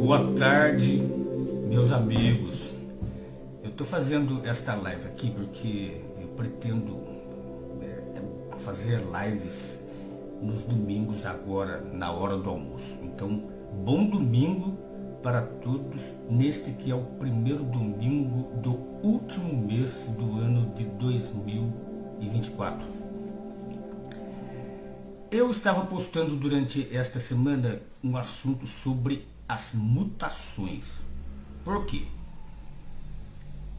Boa tarde, meus amigos. Eu estou fazendo esta live aqui porque eu pretendo fazer lives nos domingos agora, na hora do almoço. Então, bom domingo para todos neste que é o primeiro domingo do último mês do ano de 2024. Eu estava postando durante esta semana um assunto sobre as mutações. Por quê?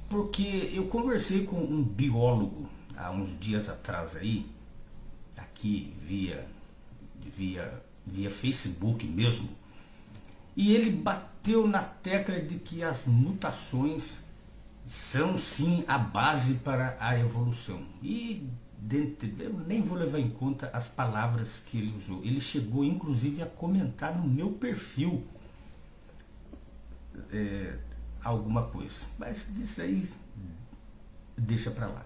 Porque eu conversei com um biólogo há uns dias atrás aí, aqui via Facebook mesmo, e ele bateu na tecla de que as mutações são sim a base para a evolução. E eu nem vou levar em conta as palavras que ele usou. Ele chegou inclusive a comentar no meu perfil alguma coisa. Mas isso aí deixa para lá.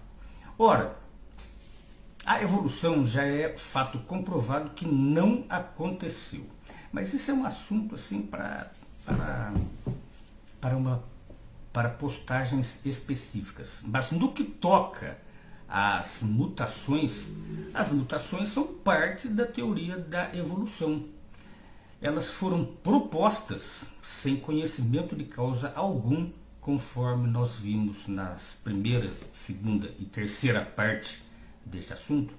Ora, a evolução já é fato comprovado que não aconteceu. Mas isso é um assunto assim para postagens específicas. Mas no que toca às mutações, as mutações são parte da teoria da evolução. Elas foram propostas sem conhecimento de causa algum, conforme nós vimos nas primeira, segunda e terceira parte deste assunto,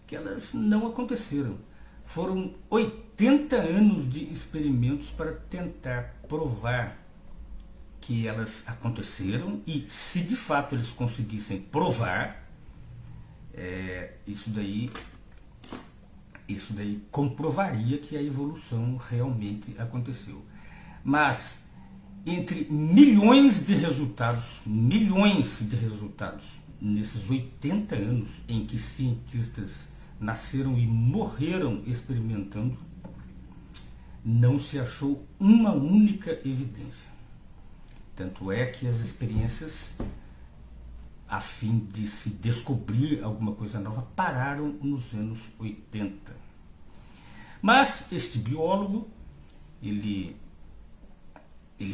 que elas não aconteceram. Foram 80 anos de experimentos para tentar provar que elas aconteceram, e se de fato eles conseguissem provar, isso daí comprovaria que a evolução realmente aconteceu. Mas entre milhões de resultados, nesses 80 anos em que cientistas nasceram e morreram experimentando, não se achou uma única evidência. Tanto é que as experiências, a fim de se descobrir alguma coisa nova, pararam nos anos 80. Mas este biólogo, ele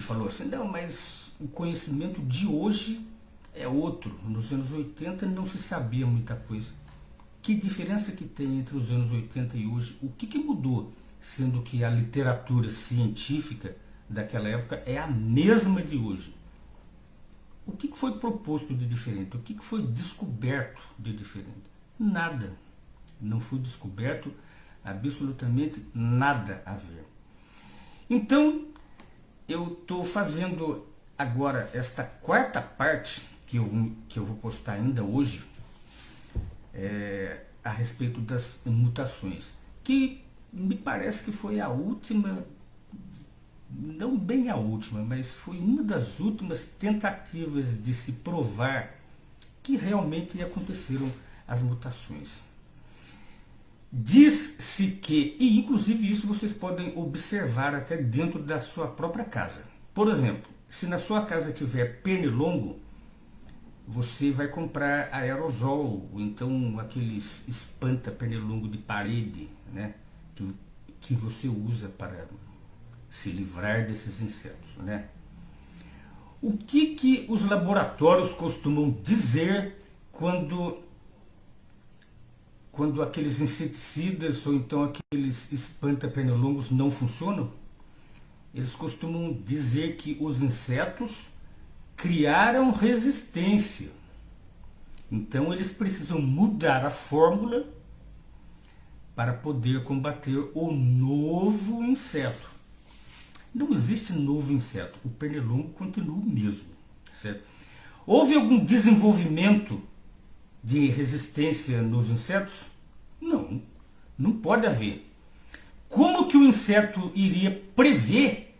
falou assim, não, mas o conhecimento de hoje é outro. Nos anos 80 não se sabia muita coisa. Que diferença que tem entre os anos 80 e hoje? O que mudou? Sendo que a literatura científica daquela época é a mesma de hoje. O que foi proposto de diferente? O que foi descoberto de diferente? Nada. Não foi descoberto absolutamente nada a ver. Então, eu estou fazendo agora esta quarta parte, que eu vou postar ainda hoje, a respeito das mutações, que me parece que foi a última, não bem a última, mas foi uma das últimas tentativas de se provar que realmente aconteceram as mutações. Diz-se que, e inclusive isso vocês podem observar até dentro da sua própria casa. Por exemplo, se na sua casa tiver pernilongo, você vai comprar aerosol, ou então aqueles espanta-pernilongo de parede, né, que você usa para se livrar desses insetos, né? O que os laboratórios costumam dizer quando aqueles inseticidas ou então aqueles espanta-pernilongos não funcionam? Eles costumam dizer que os insetos criaram resistência. Então eles precisam mudar a fórmula para poder combater o novo inseto. Não existe novo inseto, o pernilongo continua o mesmo, certo? Houve algum desenvolvimento de resistência nos insetos? Não, não pode haver. Como que o inseto iria prever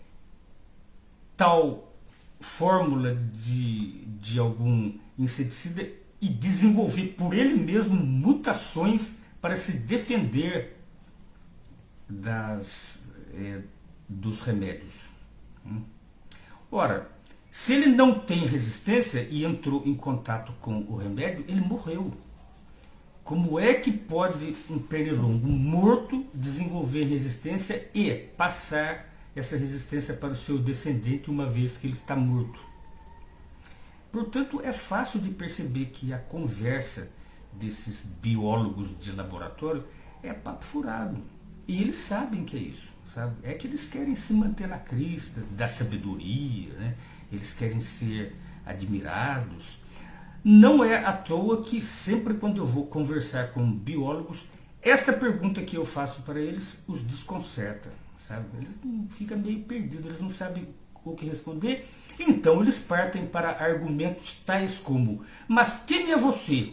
tal fórmula de algum inseticida e desenvolver por ele mesmo mutações para se defender dos remédios? Ora, se ele não tem resistência e entrou em contato com o remédio, ele morreu. Como é que pode um pernilongo morto desenvolver resistência e passar essa resistência para o seu descendente uma vez que ele está morto. Portanto, é fácil de perceber que a conversa desses biólogos de laboratório é papo furado. E eles sabem que é isso, sabe? É que eles querem se manter na crista da sabedoria, né? Eles querem ser admirados. Não é à toa que sempre quando eu vou conversar com biólogos, esta pergunta que eu faço para eles os desconcerta, sabe? Eles ficam meio perdidos, eles não sabem o que responder. Então eles partem para argumentos tais como: mas quem é você?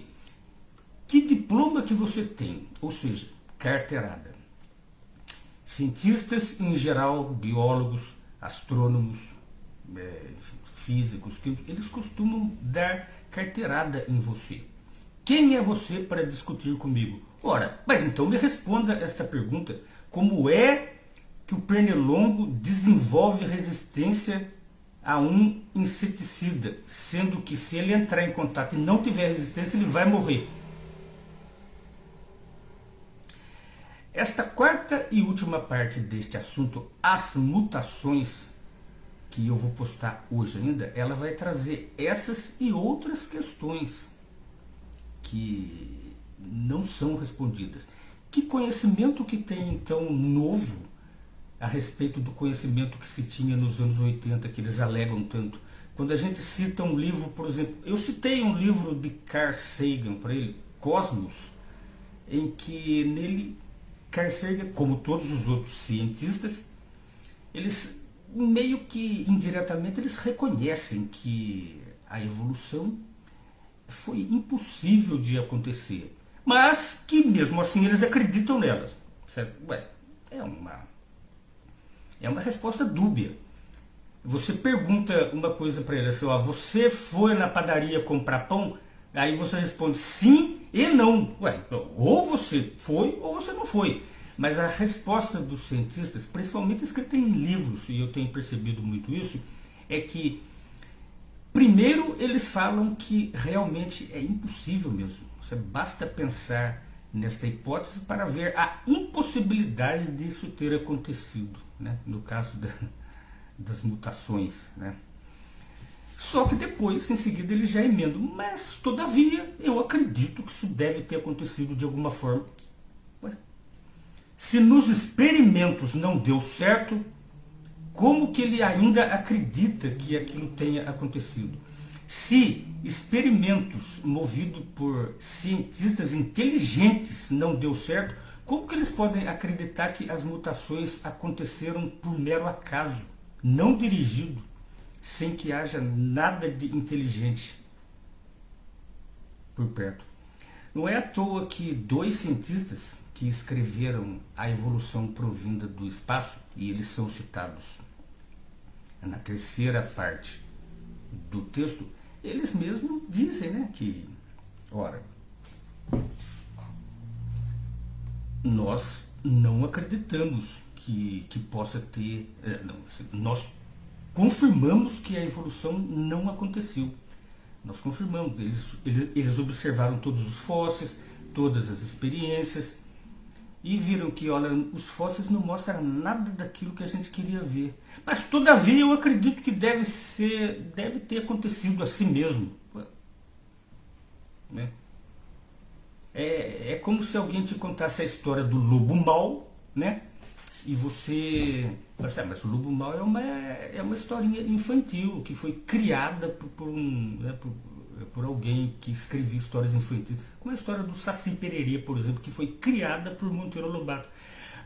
Que diploma que você tem? Ou seja, carteirada. Cientistas em geral, biólogos, astrônomos, físicos, eles costumam dar carteirada em você. Quem é você para discutir comigo? Ora, mas então me responda esta pergunta: como é que o pernilongo desenvolve resistência a um inseticida, sendo que se ele entrar em contato e não tiver resistência, ele vai morrer? Esta quarta e última parte deste assunto, as mutações, que eu vou postar hoje ainda, ela vai trazer essas e outras questões que não são respondidas. Que conhecimento que tem então novo a respeito do conhecimento que se tinha nos anos 80, que eles alegam tanto? Quando a gente cita um livro, por exemplo, eu citei um livro de Carl Sagan para ele, Cosmos, em que nele Carl Sagan, como todos os outros cientistas, eles meio que indiretamente eles reconhecem que a evolução foi impossível de acontecer, mas que mesmo assim eles acreditam nelas. Certo? Ué, é uma resposta dúbia. Você pergunta uma coisa para ele assim: ó, você foi na padaria comprar pão? Aí você responde sim e não. Ué, ou você foi ou você não foi. Mas a resposta dos cientistas, principalmente escrita em livros, e eu tenho percebido muito isso, é que primeiro eles falam que realmente é impossível mesmo. Você basta pensar nesta hipótese para ver a impossibilidade disso ter acontecido, né? No caso das mutações, né? Só que depois, em seguida, eles já emendam: mas todavia eu acredito que isso deve ter acontecido de alguma forma. Ué, se nos experimentos não deu certo, como que ele ainda acredita que aquilo tenha acontecido? Se experimentos movidos por cientistas inteligentes não deu certo, como que eles podem acreditar que as mutações aconteceram por mero acaso, não dirigido, sem que haja nada de inteligente por perto? Não é à toa que dois cientistas que escreveram A Evolução Provinda do Espaço, e eles são citados na terceira parte do texto, eles mesmos dizem, né, que, ora, nós não acreditamos que possa ter, nós confirmamos que a evolução não aconteceu. Nós confirmamos, eles observaram todos os fósseis, todas as experiências, e viram que, olha, os fósseis não mostram nada daquilo que a gente queria ver. Mas todavia eu acredito que deve ter acontecido assim mesmo. Né? É como se alguém te contasse a história do lobo mau, né? E você fala assim: mas o lobo mau é uma historinha infantil que foi criada por alguém que escrevia histórias infantis, como a história do Saci Pererê, por exemplo, que foi criada por Monteiro Lobato,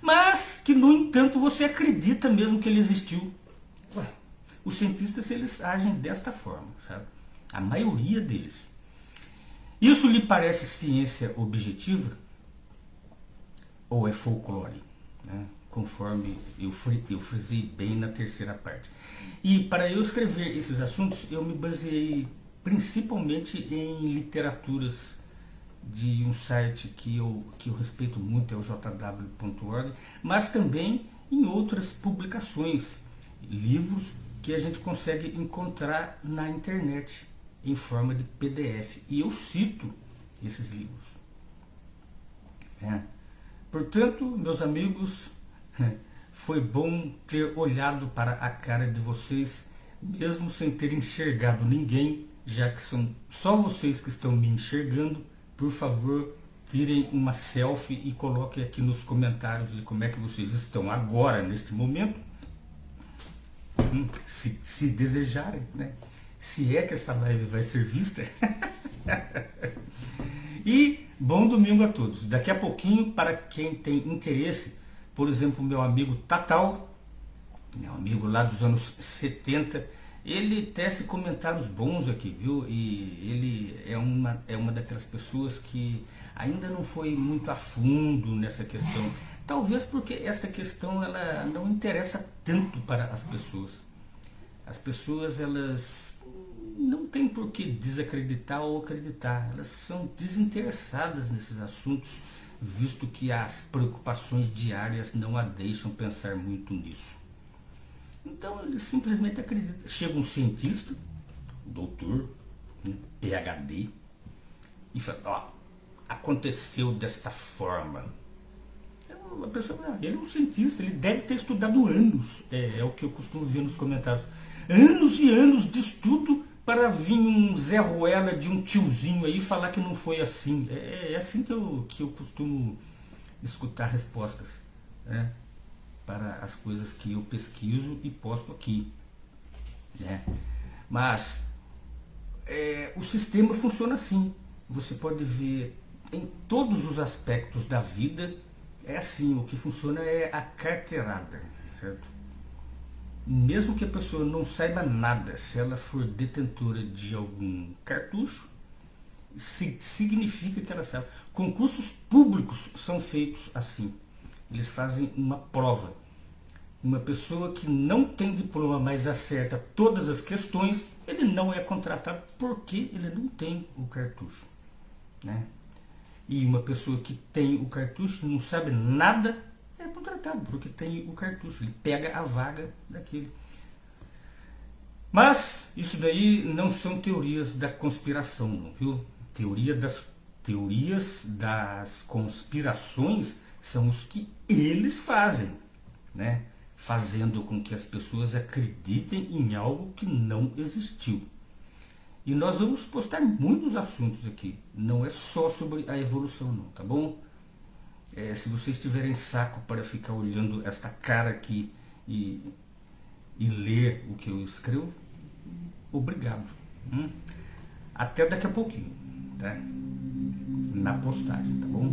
mas que, no entanto, você acredita mesmo que ele existiu. Ué, os cientistas, eles agem desta forma, sabe? A maioria deles. Isso lhe parece ciência objetiva? Ou é folclore? Né? Conforme eu frisei bem na terceira parte. E para eu escrever esses assuntos, eu me baseei principalmente em literaturas de um site que eu respeito muito, é o jw.org, mas também em outras publicações, livros que a gente consegue encontrar na internet em forma de PDF. E eu cito esses livros. Portanto, meus amigos, Foi bom ter olhado para a cara de vocês, mesmo sem ter enxergado ninguém, já que são só vocês que estão me enxergando. Por favor, tirem uma selfie e coloquem aqui nos comentários de como é que vocês estão agora, neste momento. Se desejarem, né? Se é que essa live vai ser vista. E bom domingo a todos. Daqui a pouquinho, para quem tem interesse, por exemplo, meu amigo Tatal, meu amigo lá dos anos 70, ele tece comentários bons aqui, viu? E ele é uma daquelas pessoas que ainda não foi muito a fundo nessa questão. Talvez porque essa questão ela não interessa tanto para as pessoas. As pessoas, elas não têm por que desacreditar ou acreditar. Elas são desinteressadas nesses assuntos, visto que as preocupações diárias não a deixam pensar muito nisso. Então eles simplesmente acreditam. Chega um cientista, doutor, PhD, e fala, ó, aconteceu desta forma. A pessoa, ele é um cientista, ele deve ter estudado anos, é o que eu costumo ver nos comentários. Anos e anos de estudo para vir um Zé Ruela de um tiozinho aí falar que não foi assim. É assim que eu costumo escutar respostas, né, para as coisas que eu pesquiso e posto aqui, né? Mas o sistema funciona assim. Você pode ver em todos os aspectos da vida, é assim, o que funciona é a carteirada, certo? Mesmo que a pessoa não saiba nada, se ela for detentora de algum cartucho, significa que ela sabe. Concursos públicos são feitos assim. Eles fazem uma prova. Uma pessoa que não tem diploma, mas acerta todas as questões, ele não é contratado porque ele não tem o cartucho, né? E uma pessoa que tem o cartucho, não sabe nada, é contratado porque tem o cartucho. Ele pega a vaga daquele. Mas isso daí não são teorias da conspiração, não, viu? Teorias das conspirações são os que eles fazem, né? Fazendo com que as pessoas acreditem em algo que não existiu. E nós vamos postar muitos assuntos aqui. Não é só sobre a evolução, não, tá bom? Se vocês tiverem saco para ficar olhando esta cara aqui e ler o que eu escrevo, obrigado. Até daqui a pouquinho, tá? Na postagem, tá bom?